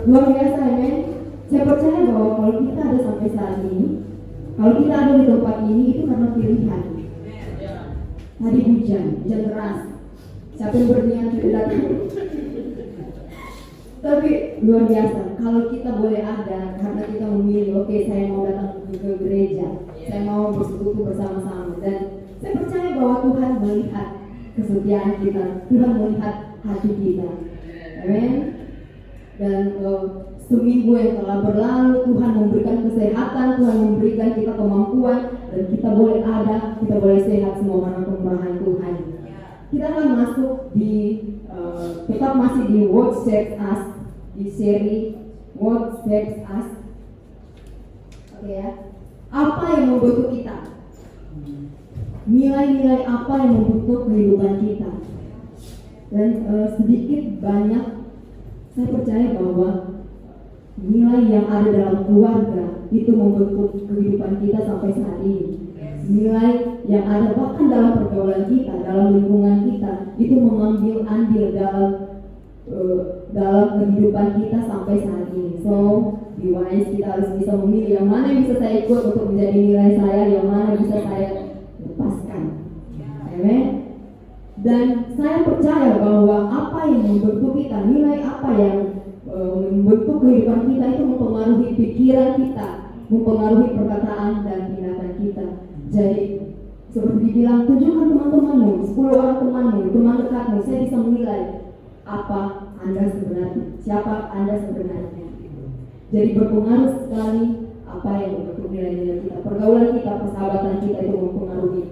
luar biasa, amen. Saya percaya bahwa kalau kita ada sampai saat ini, kalau kita ada di tempat ini, itu karena pilihan. Tadi hujan deras. Siapa yang berniat tidak datang? Tapi luar biasa, kalau kita boleh ada karena kita memilih, oke, saya mau datang ke gereja, saya mau bersekutu bersama-sama, dan saya percaya bahwa Tuhan melihat kesetiaan kita, Tuhan melihat hati kita, amen. Dan seminggu yang telah berlalu, Tuhan memberikan kesehatan, Tuhan memberikan kita kemampuan, dan kita boleh ada, kita boleh sehat semua karena kemurahan Tuhan. Kita akan masuk di tetap masih di What Shapes Us, di seri What Shapes Us. Oke ya. Apa yang membentuk kita? Nilai-nilai apa yang membentuk kehidupan kita? Dan sedikit banyak saya percaya bahwa nilai yang ada dalam keluarga itu membentuk kehidupan kita sampai saat ini. Nilai yang ada bahkan dalam pergaulan kita, dalam lingkungan kita, itu mengambil andil dalam kehidupan kita sampai saat ini. So, be wise, kita harus bisa memilih yang mana yang bisa saya ikut untuk menjadi nilai saya, yang mana bisa saya lepaskan. Amen. Dan saya percaya bahwa apa yang membentuk kita, nilai apa yang membentuk kehidupan kita itu mempengaruhi pikiran kita, mempengaruhi perkataan dan tindakan kita. Jadi seperti dibilang, tunjukkan teman-temanmu, 10 orang temanmu, teman dekatmu, saya bisa menilai apa Anda sebenarnya, siapa Anda sebenarnya. Jadi berpengaruh sekali apa yang membentuk nilai-nilai kita, pergaulan kita, persahabatan kita itu mempengaruhi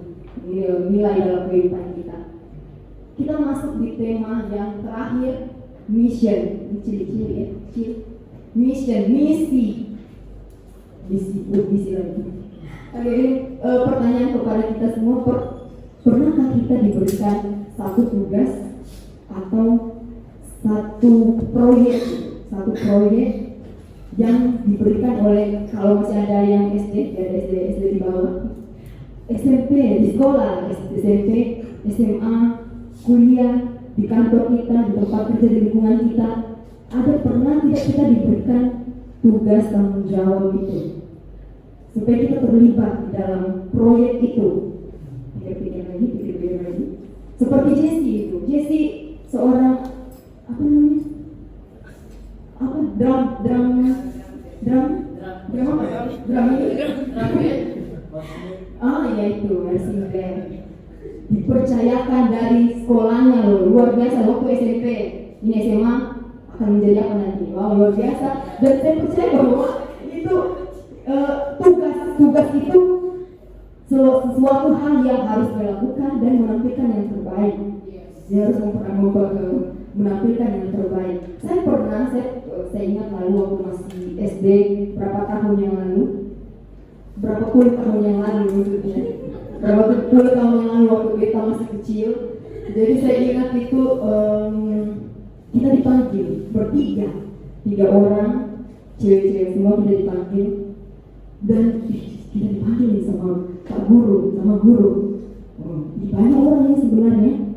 nilai dalam kehidupan kita. Kita masuk di tema yang terakhir, mission. Ini ciri-ciri ya, mission, misi lagi. Oke, ini pertanyaan kepada kita semua, pernahkah kita diberikan satu tugas atau satu proyek yang diberikan oleh, kalau masih ada yang SD, ada SD di bawah, SMP, di sekolah, SMP, SMA, kuliah, di kantor kita, di tempat kerja, di lingkungan kita, ada pernah tidak kita diberikan tugas tanggung jawab itu? Supaya kita terlibat di dalam proyek itu. Pikir-pikir lagi. Seperti Jesse itu. Jesse seorang drum ya itu, marching band. Dipercayakan dari sekolahnya loh, luar biasa waktu SMP. Ini SMA akan menjadi apa nanti? Wow, luar biasa. Dan saya percaya bahwa itu tugas itu sesuatu hal yang harus dilakukan dan menampilkan yang terbaik. Dia harus menampilkan yang terbaik. Saya ingat lalu waktu masih SD, berapa tahun yang lalu, berapa puluh tahun yang lalu maksudnya, berapa puluh tahun yang lalu waktu kita masih kecil. Jadi saya ingat itu kita dipanggil bertiga, 3 orang, cewek-cewek semua kita dipanggil. Dan kita dipanggil sama guru. Banyak orang ini sebenarnya,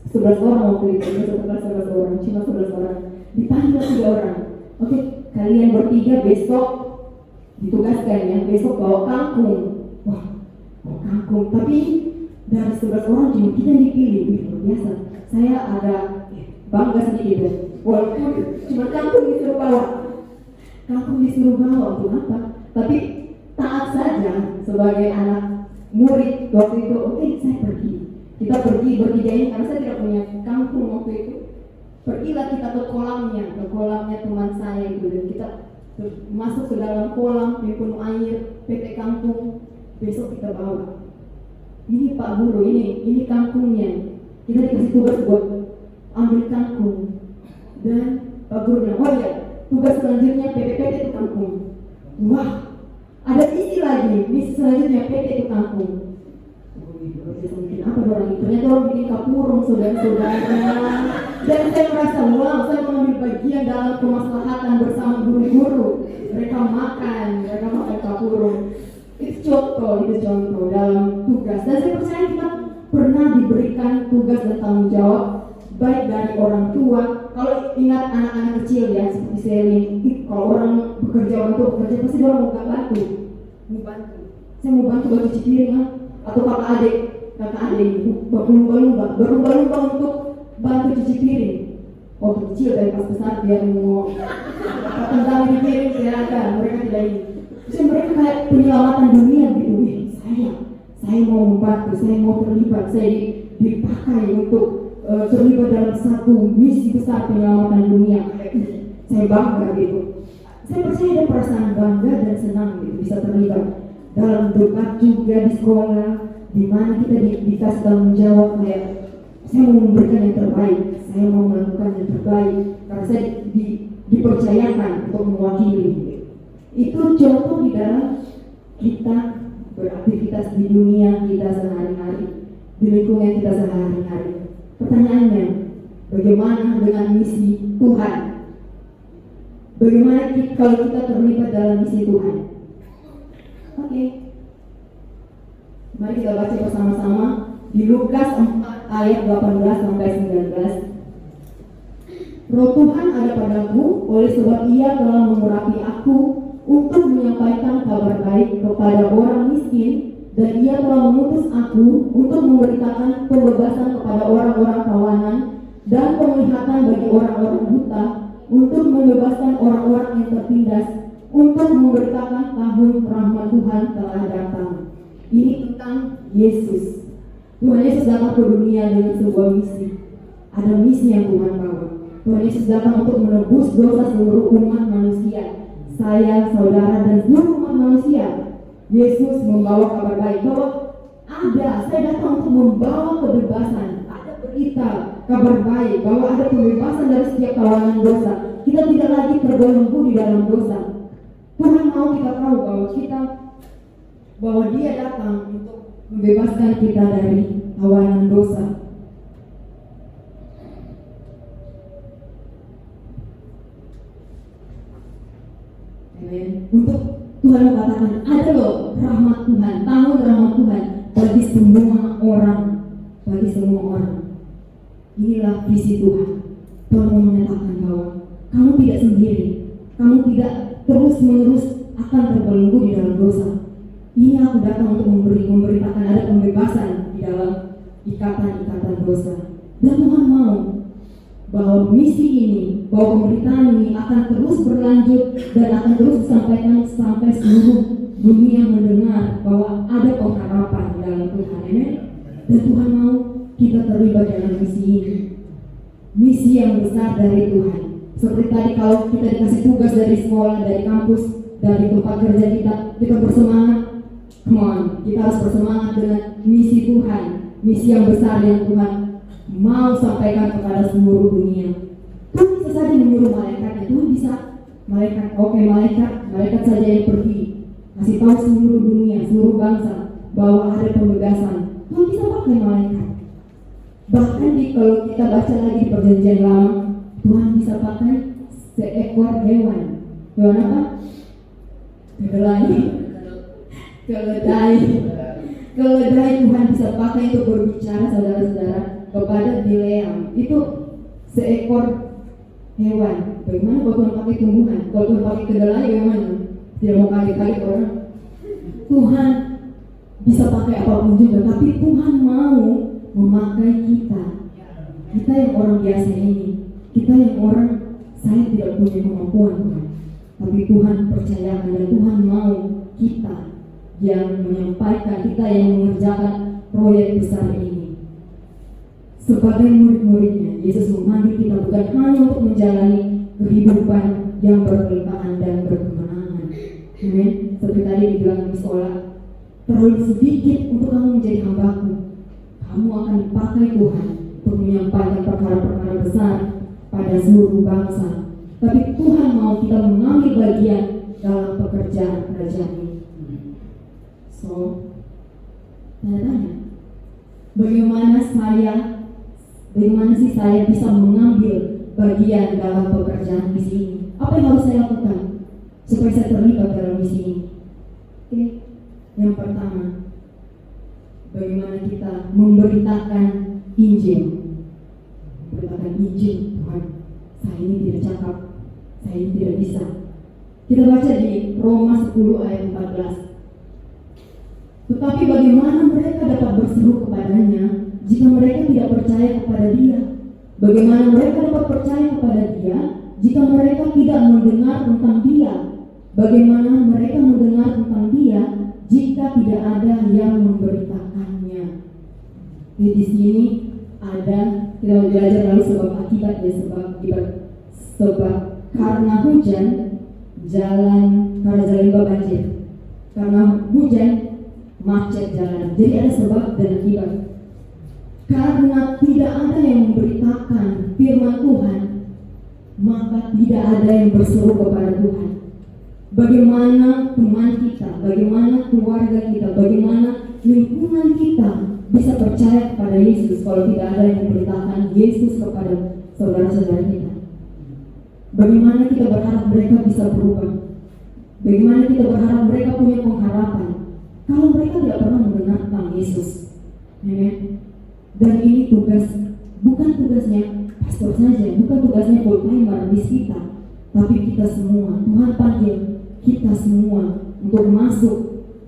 11 orang waktu itu, setelah 11 orang, cuma 11 orang, dipanggil 3 orang. Oke, kalian bertiga besok ditugaskan ya, besok bawa kangkung. Wah, bawa kangkung, tapi dari 11 orang cuma kita yang dipilih, luar biasa. Saya agak bangga sedikit ya, walaupun cuma kangkung disuruh bawa untuk apa? Tapi taat saja sebagai anak murid waktu itu. Oke, saya pergi. Kita pergi bertiga ini karena saya tidak punya kangkung waktu itu. Pergilah kita ke kolamnya teman saya itu, dan kita masuk ke dalam kolam yang penuh air, petik kangkung. Besok kita bawa. Ini Pak Guru, ini kangkungnya. Kita dikasih tugas buat ambil kangkung. Dan Pak Guru bilang, oh ya, tugas selanjutnya PT itu kangkung. Wah, ada misi selanjutnya PT itu kangkung. Mungkin apa orang itu? Ternyata orang bikin kapurung, saudara-saudara. Dan saya merasa, wow, saya mengambil bagian dalam kemaslahatan bersama guru-guru. Mereka makan kapurung. Itu contoh dalam tugas. Dan saya percaya kita pernah diberikan tugas dan tanggung jawab, baik dari orang tua kalau ingat anak-anak kecil ya seperti Selin, kalau orang bekerja untuk bekerja pasti dia mau bantu. Saya mau bantu cuci piring ya. Atau kakak adik berlumba-lumba untuk bantu cuci piring. Waktu kecil dari pas besar dia mau tentang di piring silakan, mereka tidak ini. Terus mereka kayak penyelamatan dunia gitu. Saya mau membantu, saya mau terlibat, saya dipakai untuk terlibat dalam satu misi besar penyelamatan dunia. Saya bangga gitu. Saya percaya ada perasaan bangga dan senang gitu bisa terlibat dalam debat juga di sekolah, di mana kita dikasih tanggung jawab kayak saya mau memberikan yang terbaik, saya mau melakukan yang terbaik karena saya dipercayakan untuk mewakili. Itu contoh di dalam kita beraktivitas di dunia kita sehari-hari, di lingkungan kita sehari-hari. Pertanyaannya, bagaimana dengan misi Tuhan? Bagaimana kalau kita terlibat dalam misi Tuhan? Oke. Mari kita baca bersama-sama di Lukas 4 ayat 18 sampai 19. Roh Tuhan ada padaku, oleh sebab Ia telah mengurapi aku untuk menyampaikan kabar baik kepada orang miskin, dan Ia telah mengutus aku untuk memberitakan pembebasan kepada orang-orang tawanan dan penglihatan bagi orang-orang buta, untuk membebaskan orang-orang yang tertindas, untuk memberitakan tahun rahmat Tuhan telah datang. Ini tentang Yesus. Tuhan Yesus datang ke dunia dengan sebuah misi. Ada misi yang Tuhan bawa. Tuhan Yesus datang untuk menebus dosa seluruh umat manusia. Saya, saudara, dan seluruh umat manusia. Yesus membawa kabar baik bahwa saya datang untuk membawa kebebasan. Ada berita kabar baik bahwa ada pembebasan dari setiap tawanan dosa. Kita tidak lagi terbelenggu di dalam dosa. Tuhan mau kita tahu bahwa Dia datang untuk membebaskan kita dari tawanan dosa. Untuk Tuhan mengatakan ada loh rahmat Tuhan, tahun rahmat Tuhan bagi semua orang, Inilah visi Tuhan. Tuhan mau menyatakan bahwa kamu tidak sendiri, kamu tidak terus-menerus akan terbelenggu di dalam dosa. Ini aku datang untuk memberitakan ada pembebasan di dalam ikatan-ikatan dosa. Dan Tuhan mau bahwa misi ini, bahwa pemberitaan ini akan terus berlanjut dan akan terus disampaikan sampai seluruh dunia mendengar bahwa ada pengharapan di dalam Tuhan. Amen. Dan Tuhan mau kita terlibat dalam misi ini, misi yang besar dari Tuhan. Seperti tadi kalau kita dikasih tugas dari sekolah, dari kampus, dari tempat kerja kita bersemangat. Come on, kita harus bersemangat dengan misi Tuhan, misi yang besar yang Tuhan mau sampaikan kepada seluruh dunia. Tuhan bisa saja menyuruh malaikatnya. Tuhan bisa malaikat saja yang pergi kasih tahu seluruh dunia, seluruh bangsa bahwa ada pembebasan. Tuhan bisa pakai malaikat. Bahkan kalau kita baca lagi di Perjanjian Lama, Tuhan bisa pakai seekor hewan. Hewan apa? Keledai Tuhan bisa pakai untuk berbicara, saudara-saudara, kepada Bileam. Itu seekor hewan. Bagaimana kalau Tuhan pakai tumbuhan? Kalau Tuhan pakai kedelai bagaimana? Tidak mau kali-kali orang. Tuhan bisa pakai apapun juga, tapi Tuhan mau memakai kita yang orang biasa ini, kita yang orang saya tidak punya kemampuan Tuhan, tapi Tuhan percayakan dan Tuhan mau kita yang menyampaikan, kita yang mengerjakan proyek besar ini. Sebagai murid-muridnya, Yesus memanggil kita bukan hanya untuk menjalani kehidupan yang berkelimpahan dan berkemenangan. Amin. Seperti tadi dibilang di sekolah, terlalu sedikit untuk kamu menjadi hambaku. Kamu akan dipakai Tuhan untuk menyampaikan perkara-perkara besar pada seluruh bangsa. Tapi Tuhan mau kita mengambil bagian dalam pekerjaan kerajaan ini. So, tanya-tanya, bagaimana sih saya bisa mengambil bagian dalam pekerjaan misi ini? Apa yang harus saya lakukan supaya saya terlibat dalam misi ini? Oke, yang pertama, bagaimana kita memberitakan Injil Tuhan. saya ini tidak cakap, saya ini tidak bisa. Kita baca di Roma 10 ayat 14. Tetapi bagaimana mereka dapat berseru kepadanya jika mereka tidak percaya kepada dia? Bagaimana mereka dapat percaya kepada dia jika mereka tidak mendengar tentang dia? Bagaimana mereka mendengar tentang dia jika tidak ada yang memberitakannya? Jadi di sini ada, kita belajar lalu sebab akibat ya, sebab karena hujan banjir, karena hujan macet jalan. Jadi ada sebab dan akibat. Karena tidak ada yang memberitakan firman Tuhan, maka tidak ada yang berseru kepada Tuhan. Bagaimana teman kita, bagaimana keluarga kita, bagaimana lingkungan kita bisa percaya kepada Yesus kalau tidak ada yang memberitakan Yesus kepada saudara-saudara kita? Bagaimana kita berharap mereka bisa berubah? Bagaimana kita berharap mereka punya pengharapan kalau mereka tidak pernah mendengar tentang Yesus? Amen. Dan ini bukan tugasnya pastor saja, bukan tugasnya full timer di kita, tapi kita semua. Tuhan panggil kita semua untuk masuk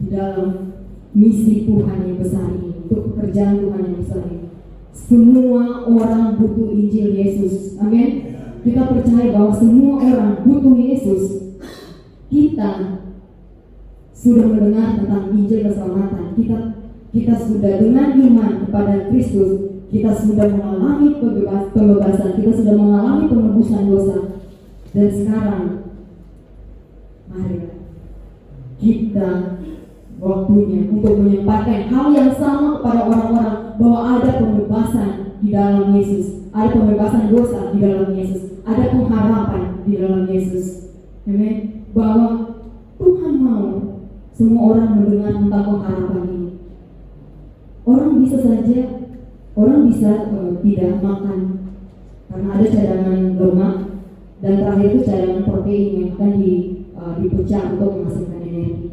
di dalam misi Tuhan yang besar ini, untuk pekerjaan Tuhan yang besar ini. Semua orang butuh Injil Yesus. Amin. Kita percaya bahwa semua orang butuh Yesus. Kita sudah mendengar tentang Injil keselamatan. Kita sudah dengan iman kepada Kristus, kita sudah mengalami pembebasan, kita sudah mengalami penebusan dosa. Dan sekarang mari kita waktunya untuk menyampaikan hal yang sama kepada orang-orang, bahwa ada pembebasan di dalam Yesus, ada pembebasan dosa di dalam Yesus, ada pengharapan di dalam Yesus. Amen. Bahwa Tuhan mau semua orang mendengar tentang pengharapan ini. Orang bisa tidak makan karena ada cadangan lemak, dan terakhir itu cadangan protein yang akan dipecah untuk menghasilkan energi.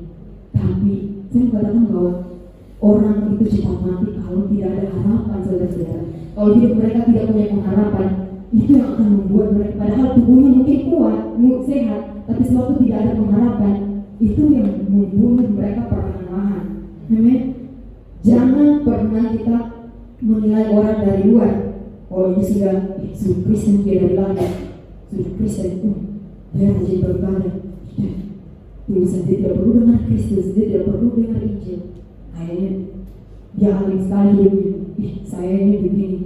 Tapi saya mengatakan bahwa orang itu cepat mati kalau tidak ada harapan, saudara-saudara. Kalau hidup mereka tidak punya pengharapan, itu yang akan membuat mereka, padahal tubuhnya mungkin kuat, sehat, tapi sewaktu tidak ada pengharapan, itu yang membunuh mereka perlahan-lahan. Amen. Jangan pernah kita menilai orang dari luar. Oh, ini sudah Kristen, dia dari lain, sudah Kristen, dia rajin beribadah. Tulisan dia tidak perlu dengar Kristus, dia tidak perlu dengar Injil. Kayaknya dia alim sekali hidupnya. Saya ini begini.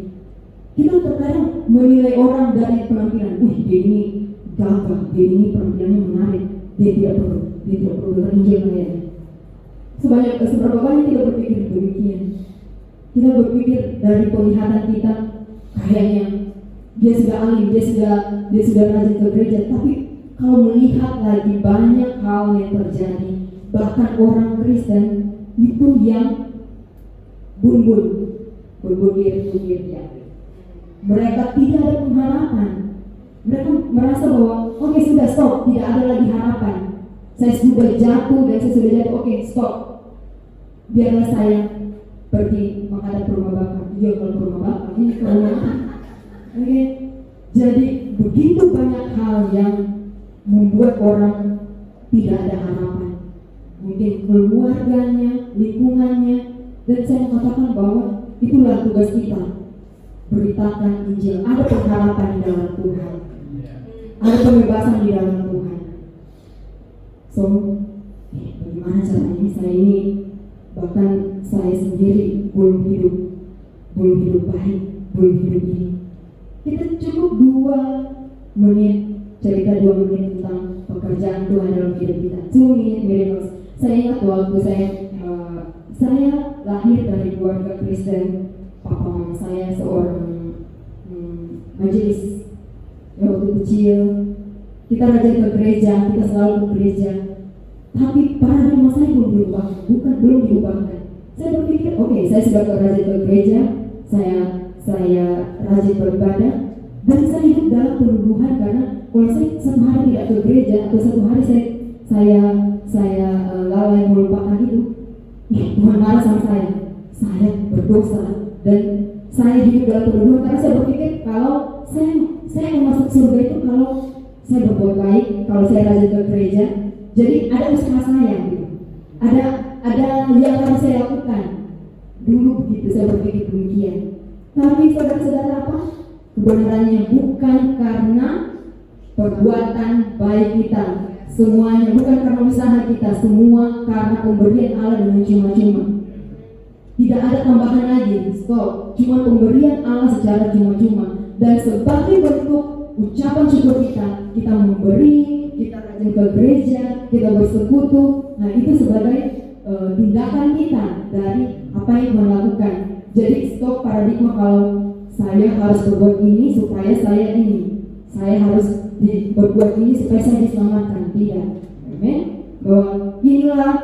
Kita terkadang menilai orang dari penampilan. Dia ini gagah, dia ini penampilannya menarik, dia tidak perlu dengar Injil kayaknya. Seberapa banyak kita berpikir demikian? Kita berpikir dari penglihatan kita, kayaknya dia sudah alim, dia sudah rajin ke gereja. Tapi kalau melihat lagi banyak hal yang terjadi, bahkan orang Kristen itu yang bundir ya. Mereka tidak ada pengharapan. Mereka merasa bahwa oke, sudah stop, tidak ada lagi harapan. Saya sudah jatuh, oke, stop. Biarlah saya pergi menghadap rumah Bapak. Dia kalau rumah Bapak, ini ke rumah. Oke. Jadi begitu banyak hal yang membuat orang tidak ada harapan. Mungkin keluarganya, lingkungannya, dan saya mengatakan bahwa itulah tugas kita. Beritakan Injil. Ada pengharapan di dalam Tuhan. Ada pembebasan di dalam Tuhan. So, bagaimana caranya saya ini, bahkan saya sendiri belum hidup baik, belum hidup ini. Kita cukup 2 menit, cerita 2 menit tentang pekerjaan Tuhan dalam hidup kita. 2 minutes. Saya ingat waktu saya lahir dari keluarga Kristen. Papa mama saya seorang majelis. Waktu kecil kita rajin ke gereja, kita selalu ke gereja. Tapi paradigma saya belum diubahkan. Saya berpikir, oke, saya sudah rajin ke gereja, saya rajin beribadah, dan saya hidup dalam penuduhan. Karena kalau saya satu hari tidak ke gereja atau satu hari saya lalai melupakan itu, Tuhan marah sama saya berdosa, dan saya hidup dalam penuduhan karena saya berpikir kalau saya mau masuk surga itu kalau saya berbuat baik, kalau saya rajin ke gereja. Jadi ada usaha saya gitu. Ada yang harus saya lakukan. Dulu begitu saya berpikir demikian. Tapi saudara-saudara apa? Kebenarannya bukan karena perbuatan baik kita. Semuanya bukan karena usaha kita, semua karena pemberian Allah dengan cuma-cuma. Tidak ada tambahan lagi, stop. Cuma pemberian Allah secara cuma-cuma. Dan sebagai bentuk ucapan syukur kita memberi, kita rajin ke gereja, kita bersekutu. Nah itu sebagai tindakan kita dari apa yang Tuhan lakukan. Jadi stop paradigma kalau saya harus berbuat ini supaya saya ini, saya harus berbuat ini supaya saya diselamatkan. Tidak, amen. Bahwa inilah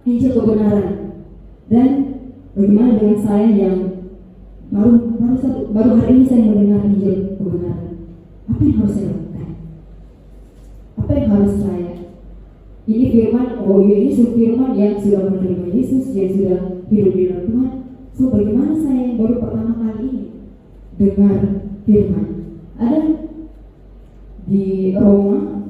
Injil kebenaran. Dan bagaimana dengan saya yang baru hari ini saya mendengar Injil kebenaran? Apa yang harus saya lakukan? Apa yang harus saya? Ini firman, oh ya ini firman yang sudah menerima Yesus, yang sudah hidup di dalam Tuhan. So bagaimana saya yang baru pertama kali ini dengar firman? Ada di Roma,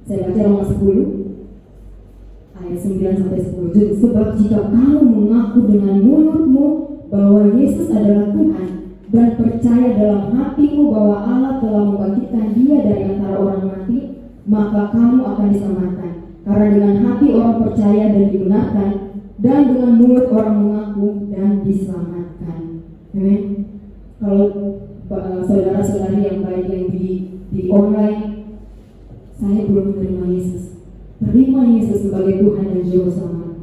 saya baca Roma 10 ayat 9 sampai 10. Sebab jika kamu mengaku dengan mulutmu bahwa Yesus adalah Tuhan dan percaya dalam hatimu bahwa Allah telah membangkitkan Dia dari antara orang mati, maka kamu akan diselamatkan. Karena dengan hati orang percaya dan dibenarkan, dan dengan mulut orang mengaku dan diselamatkan. Amen. Kalau saudara-saudari yang baik yang di online, saya belum menerima Yesus. Terima Yesus sebagai Tuhan dan Juru Selamat.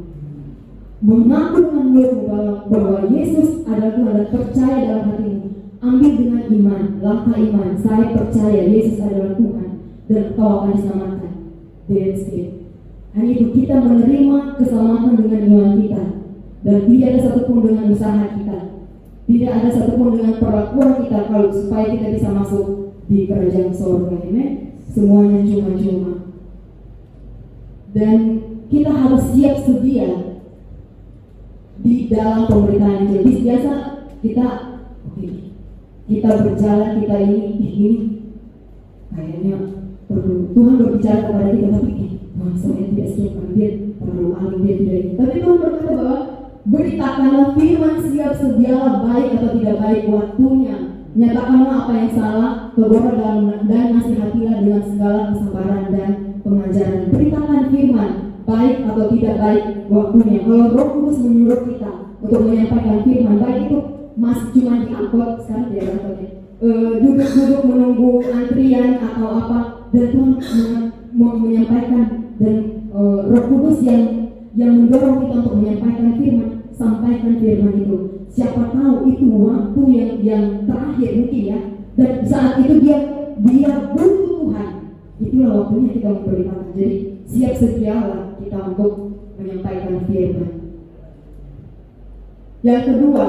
Mengaku dengan mulut bahwa Yesus adalah Tuhan dan percaya dalam hatimu. Ambil dengan iman, langkah iman. Saya percaya Yesus adalah Tuhan dan kau akan diselamatkan. That's it. Hanya itu kita menerima keselamatan dengan iman kita. Dan tidak ada satupun dengan usaha kita. Tidak ada satupun dengan perlakuan kita kalau supaya kita bisa masuk di kerajaan surga. Amen. Semuanya cuma-cuma. Dan kita harus siap sedia di dalam pemberitaan Injil. Biasa kita berjalan, kita ini kayaknya perlu Tuhan berbicara kepada kita, tapi Tuhan saya tidak siap karena dia terlalu alim, dia tidak ini. Tapi Tuhan berkata bahwa beritakanlah firman, siap sedialah baik atau tidak baik waktunya. Nyatakanlah apa yang salah, tegur dan nasihatilah dengan segala kesabaran dan pengajaran. Beritakan firman, baik atau tidak baik waktunya. Kalau Roh Kudus menyuruh kita untuk menyampaikan firman, baik itu masih cuma di angkot, sekarang dia angkotnya, duduk-duduk menunggu antrian atau apa, dan Tuhan mau menyampaikan, dan Roh Kudus yang mendorong kita untuk menyampaikan firman, sampaikan firman itu. Siapa tahu itu waktu yang terakhir mungkin ya, dan saat itu dia butuh Tuhan. Itulah waktunya kita memberitakan. Jadi siap sedialah kita untuk menyampaikan firman. Yang kedua,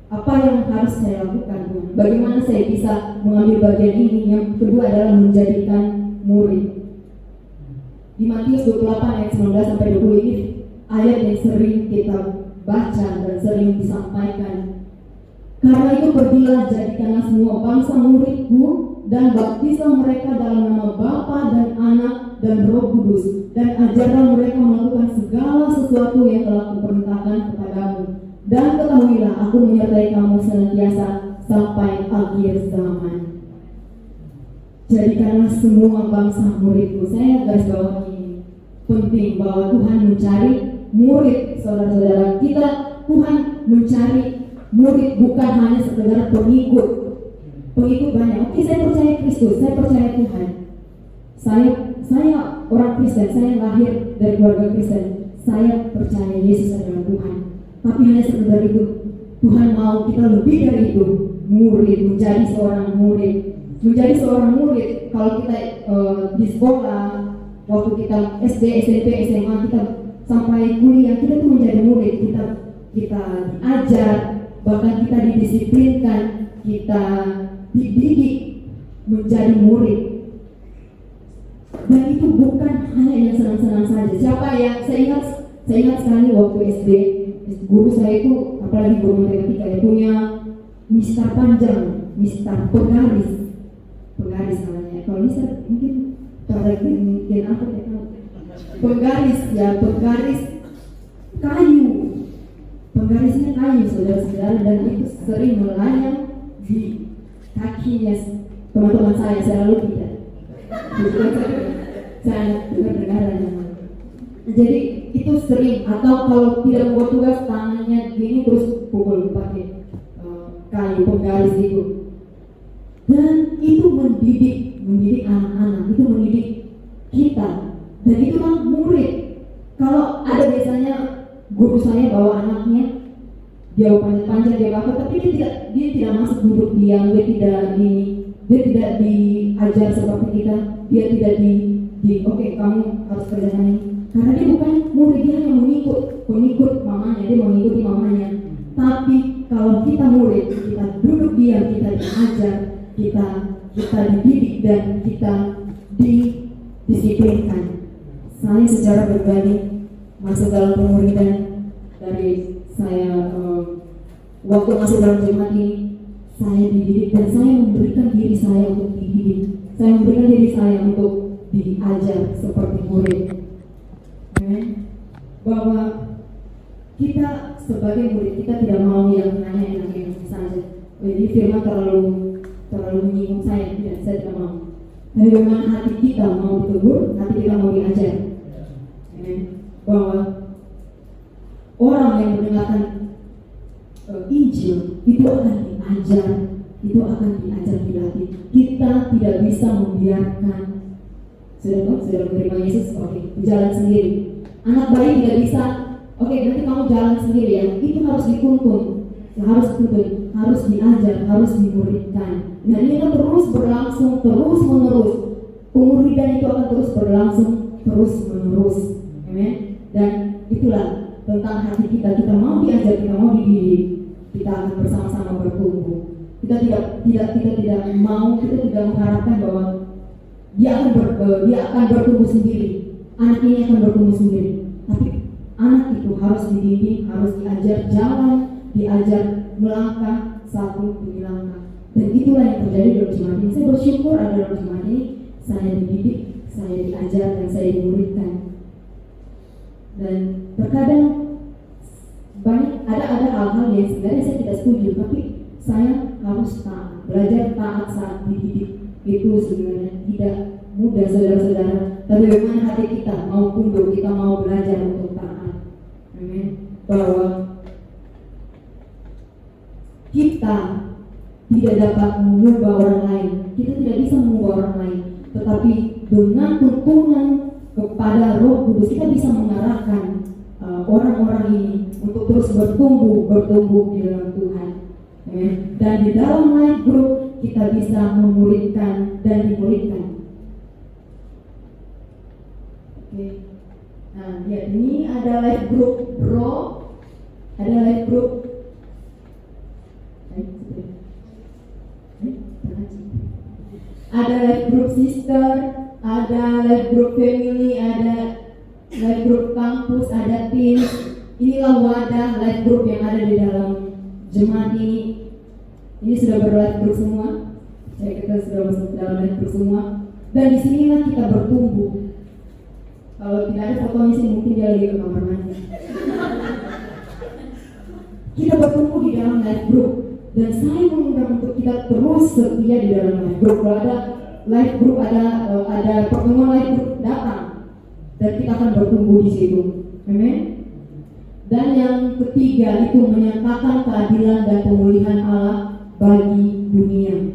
apa yang harus saya lakukan? Bagaimana saya bisa mengambil bagian ini? Yang kedua adalah menjadikan murid. Di Matius 28 ayat 19 sampai 20 ini ayat yang sering kita baca dan sering disampaikan. Karena itu pergilah, jadikanlah semua bangsa muridku dan baptislah mereka dalam nama Bapa dan Anak dan Roh Kudus, dan ajarlah mereka melakukan segala sesuatu yang telah kuperintahkan kepadamu. Dan ketahuilah aku menyertai kamu senantiasa sampai akhir zaman. Jadikanlah semua bangsa muridku. Saya garis bawahi penting bahwa Tuhan mencari murid, saudara-saudara kita. Tuhan mencari murid, bukan hanya sekedar pengikut. Pengikut banyak. Oke, saya percaya Kristus, saya percaya Tuhan. Saya orang Kristen, saya lahir dari keluarga Kristen. Saya percaya Yesus adalah Tuhan. Tapi hanya sekedar itu. Tuhan mau kita lebih dari itu. Murid, menjadi seorang murid. Menjadi seorang murid, kalau kita di sekolah, waktu kita SD, SMP, SMA, kita sampai kuliah, kita tuh menjadi murid. Kita diajar, bahkan kita didisiplinkan, kita dididik menjadi murid. Dan itu bukan hanya yang senang-senang saja. Siapa yang saya ingat sekali waktu SD, guru saya itu, apalagi guru matematika, dia punya mistar panjang, mistar penggaris. penggaris namanya. Kalau bisa mungkin pada gen apa ya tahu. Penggaris ya, penggaris kayu. Penggarisnya kayu saudara-saudara, dan itu sering melayang di kakinya teman-teman saya lalu tidak. Saya dengar. Jadi itu sering, atau kalau tidak membuat tugas tangannya gini terus pukul pakai kayu penggaris itu. Dan itu mendidik anak-anak, itu mendidik kita. Dan itu kan murid. Kalau ada biasanya guru saya bawa anaknya, dia panjang dia apa, tapi dia tidak masuk duduk diam, dia tidak diajar seperti kita, dia tidak oke, kamu harus kerjakan ini. Karena dia bukan murid, dia hanya pengikut mamanya, dia mengikuti mamanya. Tapi kalau kita murid, kita duduk diam, kita diajar, kita dididik dan kita didisiplinkan. Saya secara pribadi masuk dalam pemuridan dari saya waktu masuk dalam jemaat ini, saya dididik dan saya memberikan diri saya untuk dididik. Saya memberikan diri saya untuk diajar seperti murid. Bahwa kita sebagai murid, kita tidak mau yang hanya enak-enak saja. Jadi firman terlalu menyinggung saya tidak mau. Tapi bagaimana hati kita mau ditegur, hati kita mau diajar. Bahwa orang yang mendengarkan Injil itu akan diajar dilatih. Kita tidak bisa membiarkan sudah menerima Yesus, oke, jalan sendiri. Anak bayi tidak bisa, oke, nanti kamu jalan sendiri ya. Itu harus dituntun, harus diajar, harus dimuridkan. Nah ini kan terus berlangsung, terus menerus. Pemuridan itu akan terus berlangsung, terus menerus. Amen. Dan itulah tentang hati kita mau diajar, kita mau dididik, kita akan bersama-sama bertumbuh. Kita tidak mau, kita tidak mengharapkan bahwa dia akan bertumbuh sendiri. Anak ini akan bertumbuh sendiri. Tapi anak itu harus dididik, harus diajar jalan, diajar melangkah satu demi langkah. Dan itulah yang terjadi dalam jemaat ini. Saya bersyukur ada dalam jemaat ini. Saya dididik, saya diajar, dan saya dimuridkan. Dan terkadang ada hal-hal yang sebenarnya saya tidak setuju, tapi saya harus taat, belajar taat saat dididik. Itu sebenarnya tidak mudah saudara-saudara. Tapi bagaimana hati kita mau tunduk, kita mau belajar untuk taat. Amin. Bahwa kita tidak dapat mengubah orang lain, kita tidak bisa mengubah orang lain, tetapi dengan tuntunan kepada Roh Kudus kita bisa mengarahkan orang-orang ini untuk terus bertumbuh di dalam Tuhan. Amen. Dan di dalam life group kita bisa memuridkan dan dimuridkan. Oke. Nah, lihat ini ada life group bro, ada life group. Ada life group sister, ada life group family, ada life group kampus, ada tim. Inilah wadah life group yang ada di dalam jemaat ini. Ini sudah berlife group semua. Kita sudah masuk dalam life group semua. Dan di sinilah kita bertumbuh. Kalau tidak ada fotonya sih mungkin dia lagi ke kamar mandi. Kita bertumbuh di dalam life group. Dan saya mengundang untuk kita terus setia di dalam life group. Kalau ada life group, ada pertemuan life group, datang. Dan kita akan bertumbuh di situ. Amen. Dan yang ketiga itu menyatakan keadilan dan pemulihan Allah bagi dunia.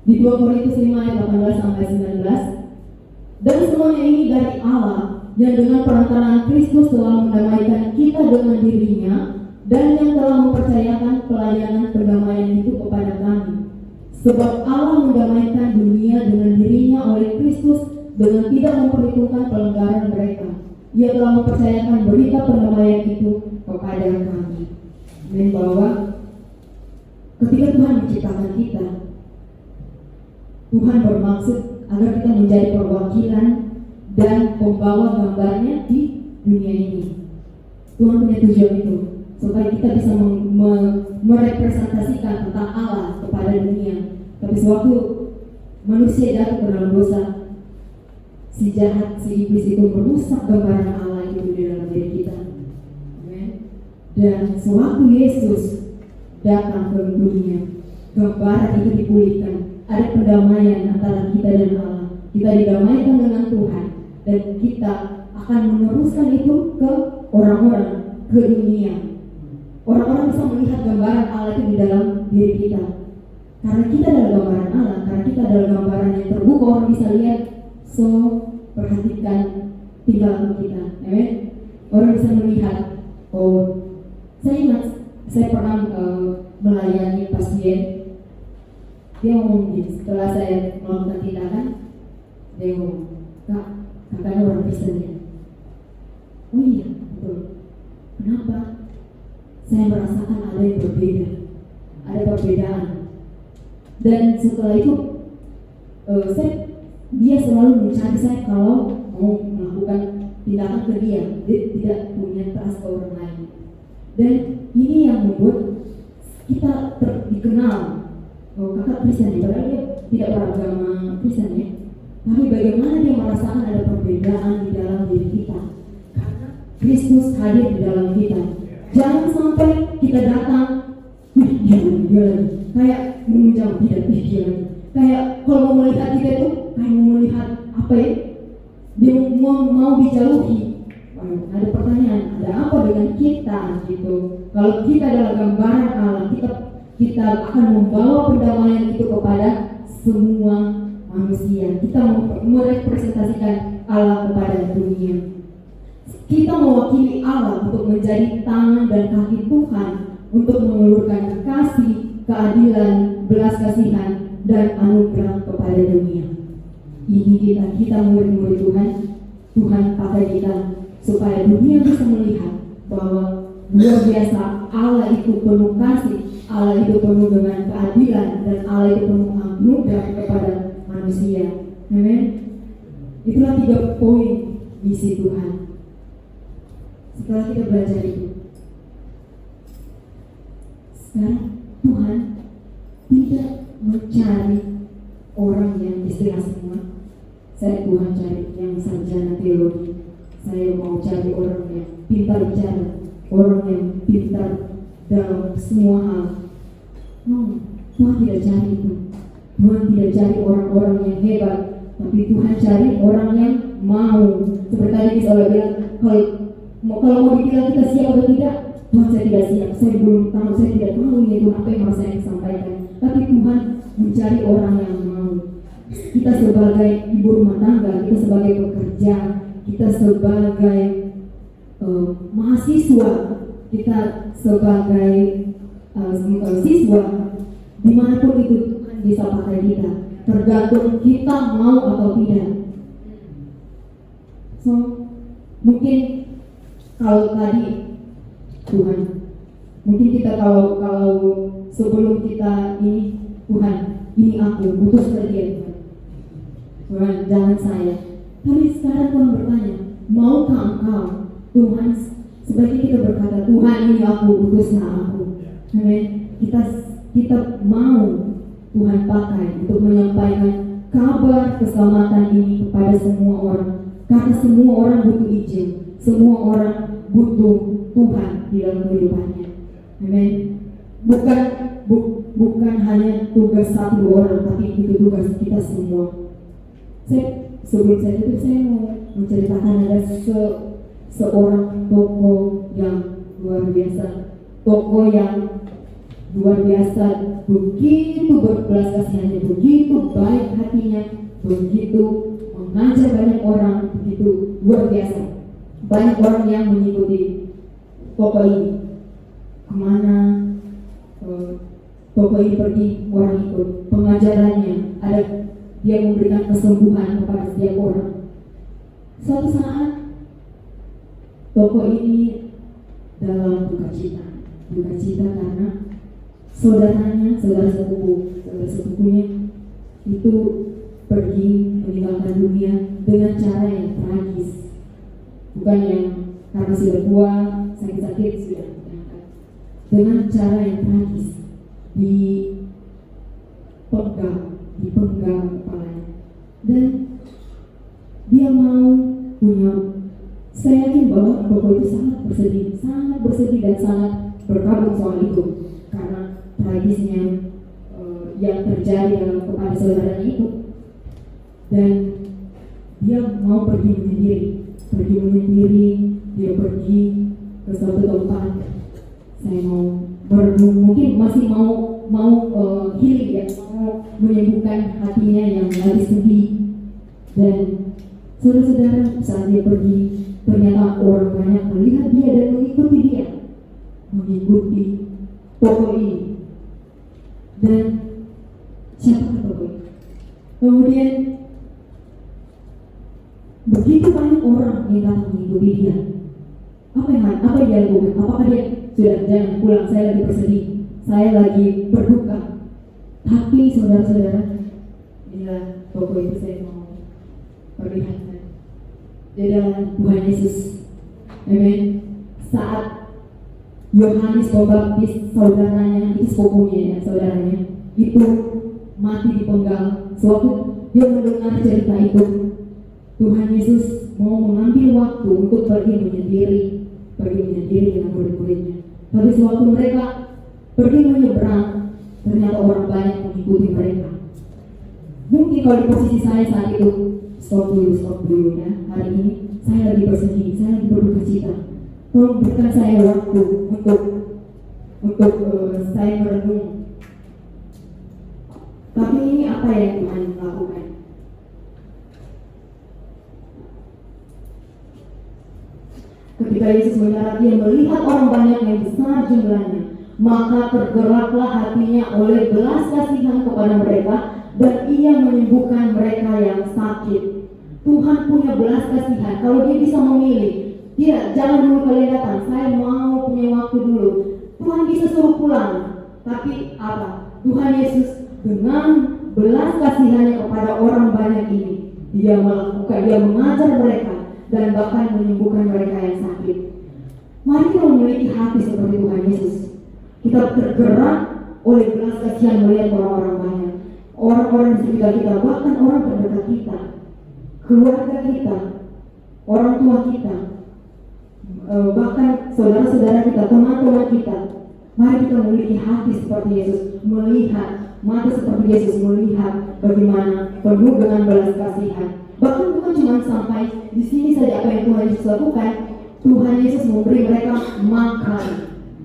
Di 2 Korintus 5 ayat 18 sampai 19. Dan semuanya ini dari Allah yang dengan perantaraan Kristus telah mendamaikan kita dengan dirinya dan yang telah mempercayakan pelayanan perdamaian itu kepada kami. Sebab Allah mendamaikan dunia dengan dirinya oleh Kristus dengan tidak memperhitungkan pelanggaran mereka. Ia telah mempercayakan berita perdamaian itu kepada kami. Dan bahwa ketika Tuhan menciptakan kita, Tuhan bermaksud agar kita menjadi perwakilan dan pembawa gambarnya di dunia ini. Tuhan punya tujuan itu supaya kita bisa merepresentasikan tentang Allah kepada dunia. Tapi sewaktu manusia jatuh ke dalam dosa, si jahat, si iblis itu merusak gambaran Allah itu di dalam diri kita. Amen. Dan sewaktu Yesus datang ke dunia, gambaran itu dipulihkan. Ada pendamaian antara kita dan Allah. Kita didamaikan dengan Tuhan, dan kita akan meneruskan itu ke orang-orang, ke dunia. Orang-orang bisa melihat gambaran Allah itu di dalam diri kita. Karena kita adalah gambaran Allah, karena kita adalah gambaran yang terbuka, orang bisa lihat. So, perhatikan tingkah laku kita. Amen. Orang bisa melihat. Oh, saya ingat saya pernah melayani pasien. Dia ngomong setelah saya melakukan tindakan, dia ngomong, Kak, kakaknya orang Kristen ya? Oh iya, betul. Kenapa? Saya merasakan ada yang berbeda, ada perbedaan. Dan setelah itu, dia selalu mencari saya kalau mau melakukan tindakan ke dia tidak punya trust ke orang lain. Dan ini yang membuat kita dikenal. Oh, kakak Kristen ya, padahal dia tidak beragama Kristen ya. Tapi bagaimana dia merasakan ada perbedaan di dalam diri kita, karena Kristus hadir di dalam kita. Jangan sampai kita datang, dia lagi, kayak menjauh tidak dia lagi. Kayak kalau melihat kita itu, kayak mau melihat apa ya? Dia mau dijauhi. Ada pertanyaan, ada apa dengan kita gitu? Kalau kita adalah gambaran Allah, kita akan membawa pendamaian itu kepada semua manusia. Kita merepresentasikan Allah kepada dunia. Kita mewakili Allah untuk menjadi tangan dan kaki Tuhan untuk mengulurkan kasih, keadilan, belas kasihan, dan anugerah kepada dunia. Ini kita murid-murid Tuhan. Tuhan pakai kita supaya dunia bisa melihat bahwa luar biasa Allah itu penuh kasih, Allah itu penuh dengan keadilan, dan Allah itu penuh anugerah kepada manusia. Amen. Itulah 3 poin misi Tuhan. Setelah kita belajar itu, sekarang Tuhan tidak mencari orang yang istilah semua. Saya Tuhan cari yang sarjana teologi. Saya mau cari orang yang pintar bicara, orang yang pintar dalam semua hal. Tuhan tidak cari itu. Tuhan tidak cari orang-orang yang hebat, tapi Tuhan cari orang yang mau. Seperti tadi saya bilang, kalau mau dibilang kita siap atau tidak, Tuhan saya tidak siap, saya belum tahu, saya tidak tahu ini Tuhan apa yang harus saya sampaikan. Tapi Tuhan mencari orang yang mau. Kita sebagai ibu rumah tangga, kita sebagai pekerja, kita sebagai mahasiswa, kita sebagai siswa, dimanapun itu Tuhan bisa pakai kita, tergantung kita mau atau tidak. So, mungkin kalau tadi Tuhan, mungkin kita kalau sebelum kita ini, Tuhan, ini aku, putus dia Tuhan, jangan saya. Tapi sekarang Tuhan bertanya, maukah engkau? Tuhan, sebaiknya kita berkata, Tuhan ini aku, utuslah aku. Amin. Kita mau Tuhan pakai untuk menyampaikan kabar keselamatan ini kepada semua orang. Karena semua orang butuh izin, semua orang butuh Tuhan di dalam kehidupannya. Amin. Bukan hanya tugas 1 orang, tapi itu tugas kita semua. Sebelum saya tutup, saya mau menceritakan ada seorang tokoh yang luar biasa. Tokoh yang luar biasa, begitu berbelas kasihannya, begitu baik hatinya, begitu mengajar banyak orang, begitu luar biasa. Banyak orang yang mengikuti tokoh ini. Kemana tokoh ini pergi, orang ikut. Pengajarannya ada, dia memberikan kesembuhan kepada setiap orang. Suatu saat tokoh ini dalam duka cita karena saudara sepupunya itu pergi meninggalkan dunia dengan cara yang tragis, bukan yang karena sudah tua, sakit-sakit sudah dengan cara yang tragis, dipenggal dia mau punya. Saya yakin bahwa Koko itu sangat bersedih dan sangat berkabung soal itu karena tragisnya yang terjadi dalam kepada saudaranya itu. Dan dia mau pergi menyendiri, dia pergi ke suatu tempat. Saya mau mungkin masih mau healing ya, mau menyembuhkan hatinya yang lagi sedih. Dan saudara-saudara, saat dia pergi, ternyata orang banyak melihat dia dan mengikuti tokoh ini. Dan siapa tokoh ini? Kemudian begitu banyak orang yang datang mengikuti dia. Apa yang dia lakukan? Apakah dia sudah jangan pulang, saya lagi bersedih, saya lagi berduka? Tapi saudara-saudara, inilah tokoh itu saya mau perlihatkan. Dia adalah Tuhan Yesus. Amin. Saat Yohanes Pembaptis, saudaranya, itu sepupunya ya, saudaranya itu mati dipenggal. Sewaktu dia mendengar cerita itu, Tuhan Yesus mau mengambil waktu untuk pergi menyendiri dengan murid-muridnya. Tapi sewaktu mereka pergi menyeberang, ternyata orang banyak mengikuti mereka. Mungkin kalau di posisi saya saat itu, stop dulu ya. Hari ini saya lagi bersedih, saya lagi berduka cita. Tolong berikan saya waktu untuk saya merenung. Tapi ini apa yang Tuhan lakukan? Ketika Yesus mendarat, dia melihat orang banyak yang besar jumlahnya, maka tergeraklah hatinya oleh belas kasihan kepada mereka, dan ia menyembuhkan mereka yang sakit. Tuhan punya belas kasihan. Kalau dia bisa memilih, jangan dulu kalian datang, saya mau punya waktu dulu. Tuhan bisa suruh pulang. Tapi apa? Tuhan Yesus dengan belas kasihannya kepada orang banyak ini, dia mengajar mereka dan bahkan menyembuhkan mereka yang sakit. Mari kita memiliki hati seperti Tuhan Yesus. Kita tergerak oleh belas kasihan melihat orang-orang banyak, orang-orang di sekitar kita, bahkan orang terdekat kita, keluarga kita, orang tua kita, bahkan saudara-saudara kita, teman-teman kita. Mari kita memiliki hati seperti Yesus, melihat mata seperti Yesus, melihat bagaimana penuh dengan belas kasihan. Bahkan bukan cuma sampai di sini saja apa yang Tuhan Yesus lakukan. Tuhan Yesus memberi mereka makan.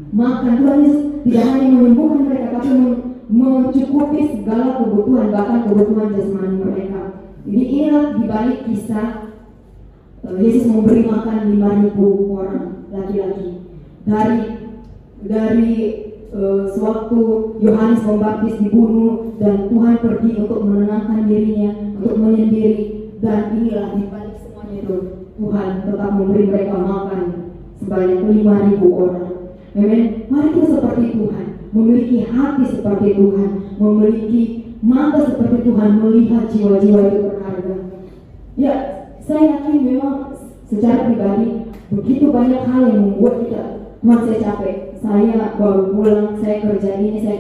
Tuhan Yesus tidak hanya menyembuhkan mereka, tapi mencukupi segala kebutuhan, bahkan kebutuhan jasmani mereka. Jadi inilah dibalik kisah Yesus memberi makan 5.000 orang laki-laki. Dari sewaktu Yohanes Pembaptis dibunuh dan Tuhan pergi untuk menenangkan dirinya, untuk menyendiri. Dan inilah dibalik semuanya itu, Tuhan tetap memberi mereka makan sebanyak 5.000 orang. Amen. Mari kita seperti Tuhan, memiliki hati seperti Tuhan, memiliki mata seperti Tuhan, melihat jiwa-jiwa itu berharga. Ya, saya yakin memang secara pribadi begitu banyak hal yang membuat kita, Tuhan saya capek, saya baru pulang, saya kerja ini, saya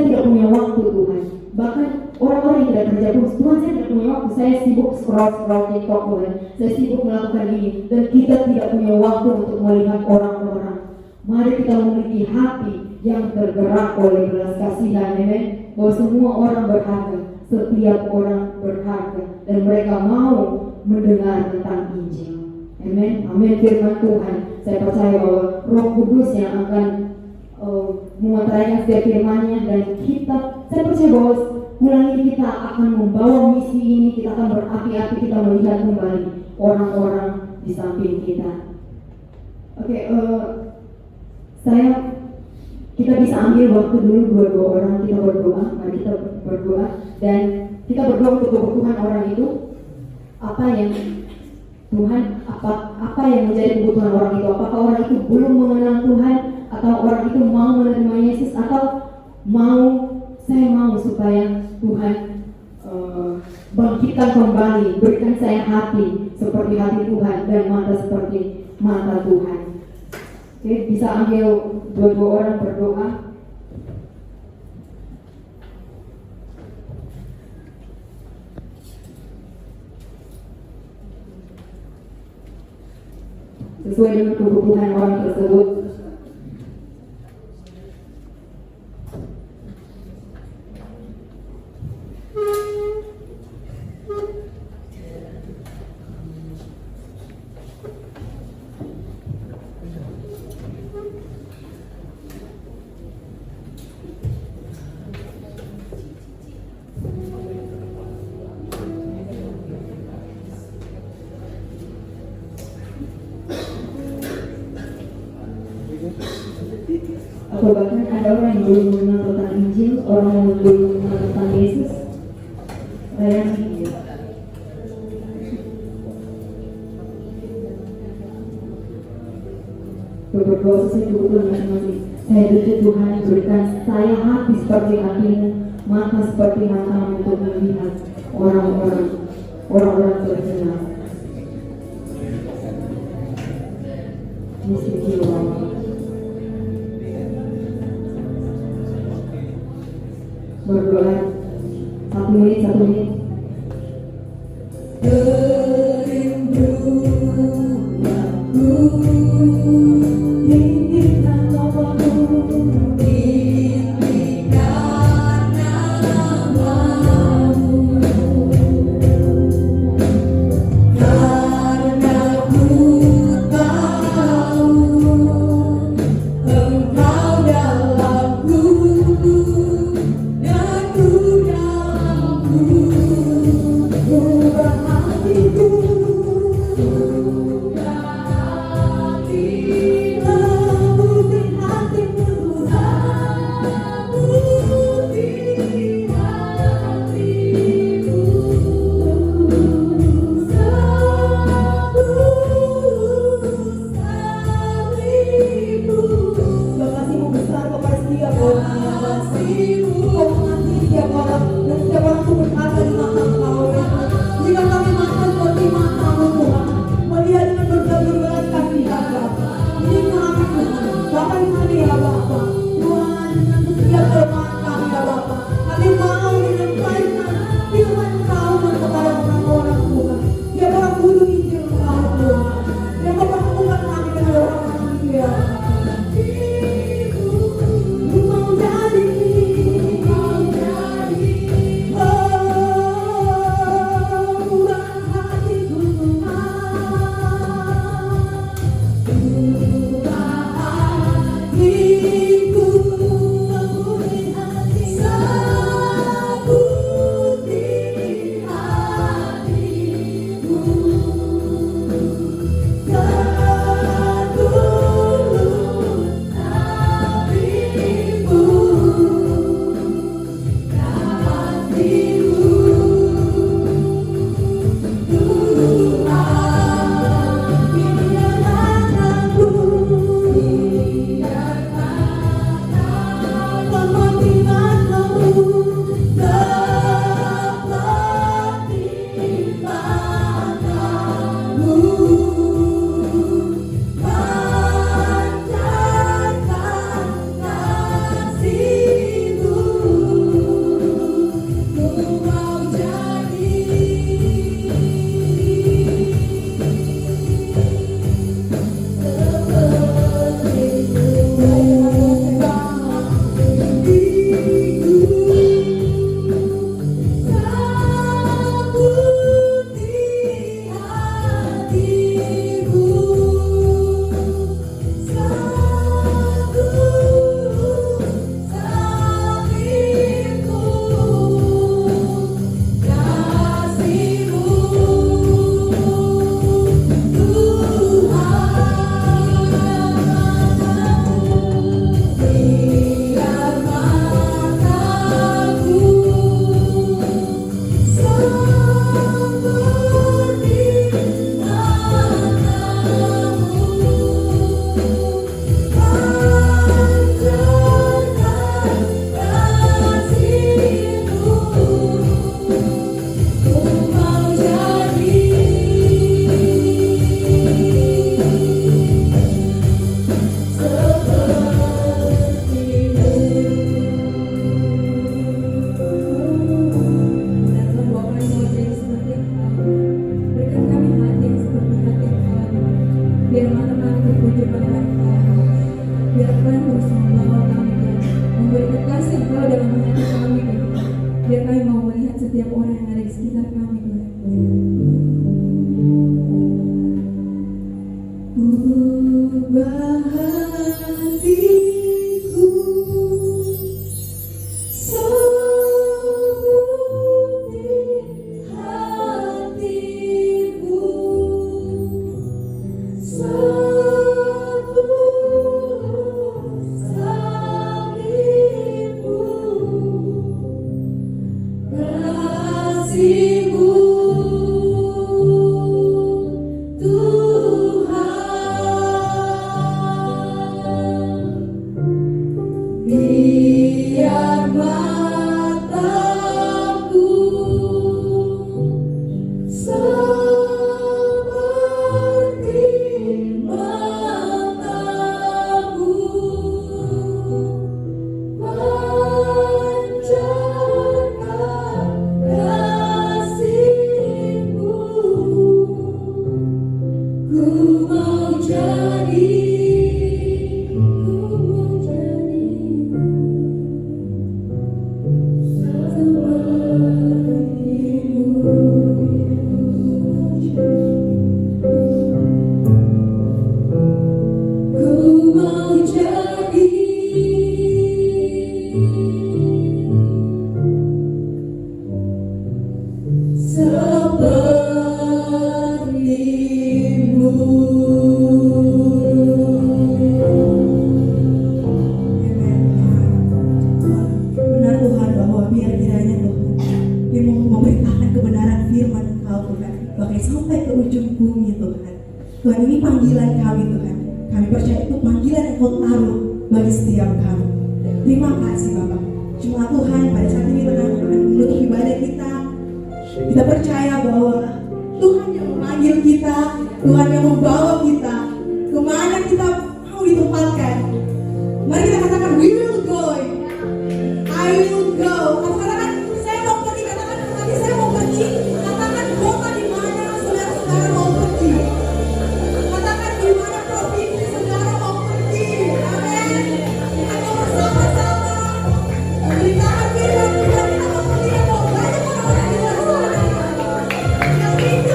tidak punya waktu Tuhan. Bahkan orang-orang yang tidak kerja pun, Tuhan saya tidak punya waktu, saya sibuk scroll TikTok Tuhan, saya sibuk melakukan ini, dan kita tidak punya waktu untuk melihat orang-orang. Mari kita memiliki hati yang tergerak oleh belas kasihan, amen. Bahwa semua orang berharga, setiap orang berharga, dan mereka mau mendengar tentang Injil. Amin. Amin. Firman Tuhan, saya percaya bahwa Roh Kudus yang akan memeteraikan setiap firman-Nya, dan saya percaya bahwa bulan ini kita akan membawa misi ini, kita akan berapi-api, kita melihat kembali orang-orang di samping kita. Oke, kita bisa ambil waktu dulu dua orang, kita berdoa. Mari kita berdoa, dan kita berdoa untuk kebutuhan orang itu. Apa yang menjadi kebutuhan orang itu? Apakah orang itu belum mengenal Tuhan, atau orang itu mau menerima Yesus, atau saya mau supaya Tuhan bangkitkan kembali, berikan saya hati seperti hati Tuhan dan mata seperti mata Tuhan. Oke, bisa ambil dua orang berdoa. sesuai dengan kebutuhan orang tersebut. Atau bahkan ada orang yang belum mengenal tentang Injil, orang yang belum mengenal tentang Yesus. Bayangin ya. Berdoa sesuai kebutuhan masing-masing. Saya berdoa Tuhan berikan saya hati seperti hatimu, mata seperti matamu untuk melihat orang-orang terkenal. Misi jiwa. Berdoa 1 menit. Benar Tuhan, bahwa biar kiranya Tuhan dia mau memberitakan kebenaran firman Engkau Tuhan, bahkan sampai ke ujung bumi Tuhan. Tuhan, ini panggilan kami Tuhan. Kami percaya itu panggilan yang Kau taruh bagi setiap kami. Terima kasih Bapak. Cuma Tuhan, pada saat ini Tuhan akan menutup ibadah kita. Kita percaya bahwa Tuhan yang memanggil kita, Tuhan yang membawa kita kemana kita mau ditempatkan. Mari kita katakan, we will go, I will go. Katakan, saya mau pergi. Katakan, nanti saya mau pergi. Katakan kota di mana saudara-saudara mau pergi. Katakan di mana provinsi saudara mau pergi. Amin. Kita bersama-sama memberitakan firman Tuhan. Kita mau pergi, mau banyak orang di luar sana yang rindu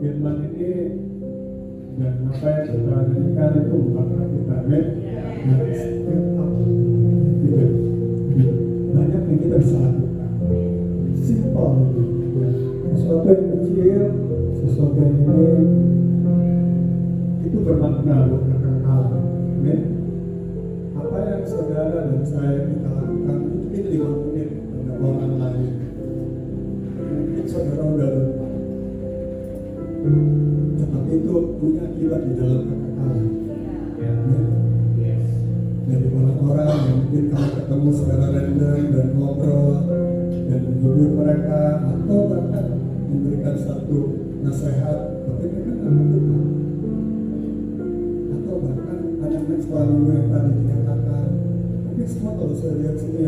firman ini dan apa yang kita nyanyikan itu membuat kita gitu. Banyak yang kita bisa lakukan, simple, ya. Sesuatu yang kecil, sesuatu yang ini itu bermakna buat kekekalan. Ya. Apa yang saudara dan saya kita lakukan mungkin 5 menit pada orang lain, mungkin saudara udah lupa, tetapi itu punya akibat di dalam kekekalan. Ya. Dari orang-orang yang mungkin kalau ketemu secara random dan ngobrol dan menghibur mereka atau bahkan memberikan satu nasihat, tapi mereka tak lupa. Atau bahkan anak-anak sekolah minggu yang tadi dikatakan, mungkin semua kalau saya lihat sini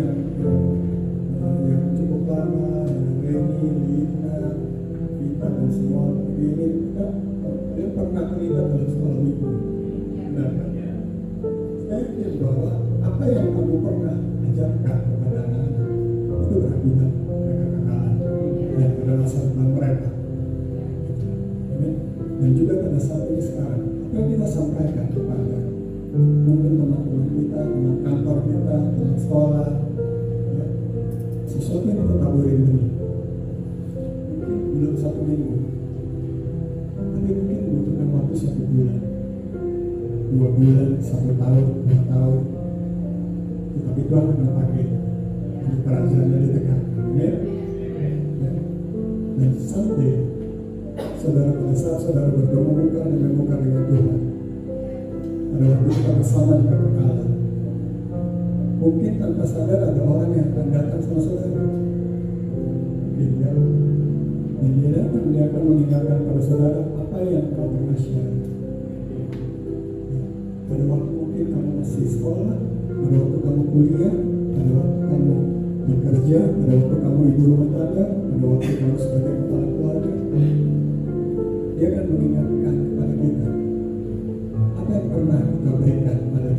yang cukup lama, yang Reni, Lina, Vita dan semua ini dia pernah terlibat dalam sekolah minggu. Benar kan? Saya pikir bahwa apa yang kamu pernah ajarkan kepada anak-anak itu berakibat mereka kekekalan dan pada masa depan mereka. Dan juga pada saat ini sekarang, apa yang kita sampaikan kepada mungkin teman-teman kita, teman kantor kita, teman sekolah, ya, sesuatu yang kita taburin dulu. Mungkin belum 1 minggu, tapi mungkin membutuhkan waktu 1 bulan, 2 bulan, 1 tahun, 2 tahun. Tetapi Tuhan akan pakai di kerajaannya ditegakkan, ya. Dan sampai saudara, pada saat saudara bertemu muka dengan Tuhan, pada waktu kita bersama di kekekalan, mungkin tanpa sadar ada orang yang akan datang sama saudara. Mungkin ya, dan dia akan mengingatkan pada saudara apa yang kau pernah share. Pada waktu mungkin kamu masih sekolah, pada waktu kamu kuliah, pada waktu kamu bekerja, pada waktu kamu ibu rumah tangga, pada waktu kamu sebagai kepala keluarga, dia akan mengingatkan kepada kita apa yang pernah kita berikan kepada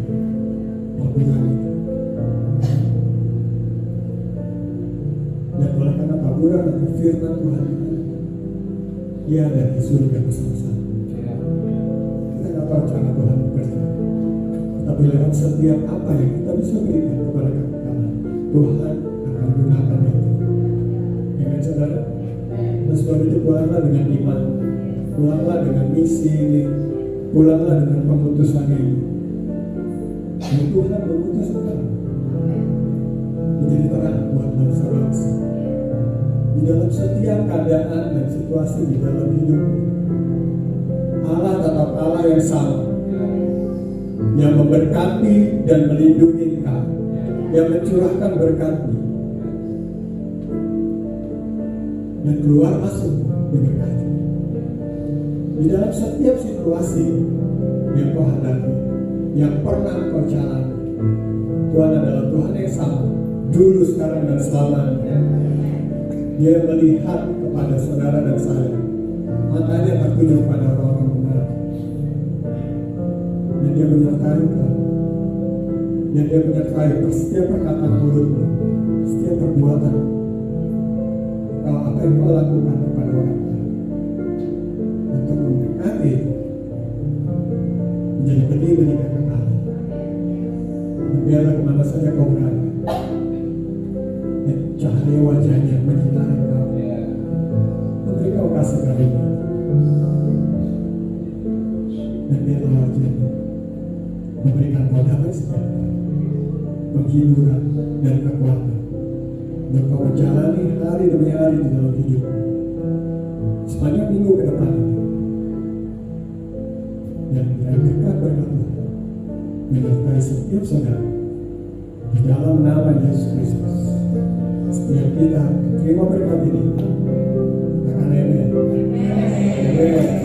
Tuhan itu. Dan oleh karena taburan atau firman Tuhan itu, dia ada di surga bersama-sama. Kita nggak tahu cara Tuhan bekerja, tapi lewat setiap apa yang kita bisa berikan kepada kekekalan, Tuhan akan gunakan itu. Amin, saudara. Dan sebab itu pulanglah dengan iman, pulanglah dengan misi ini, pulanglah dengan pemutusan ini. Dan Tuhan memutus engkau menjadi terang buat bangsa-bangsa di dalam setiap keadaan dan situasi di dalam hidup. Allah tetap Allah yang sama, yang memberkati dan melindungi engkau, yang mencurahkan berkat-Nya dan keluar masuk diberkati. Di dalam setiap situasi yang kau hadapi, yang pernah kau jalani, Tuhan adalah Tuhan yang sama, dulu, sekarang, dan selamanya. Dia melihat kepada saudara dan saya, matanya tertuju pada orang-orang benar, dan dia menyertai kau, dan dia menyertai setiap perkataan mulutmu, setiap perbuatan. Kalau apa yang kau lakukan kepada orang lain untuk memberkati, menjadi benih-benih kekekalan. Biarlah kemana saja kau berada, dan cahaya wajahnya menyinari kau, memberi kau kasih karunia, dan biarlah wajahnya memberikan kau damai sejahtera, penghiburan dan kekuatan untuk kau menjalani hari demi hari di dalam hidupmu sepanjang minggu ke depan ini. Dan berkat Tuhan menyertai setiap saudara di dalam nama Yesus Kristus. Setiap kita terima berkat ini, katakan amin. Amin.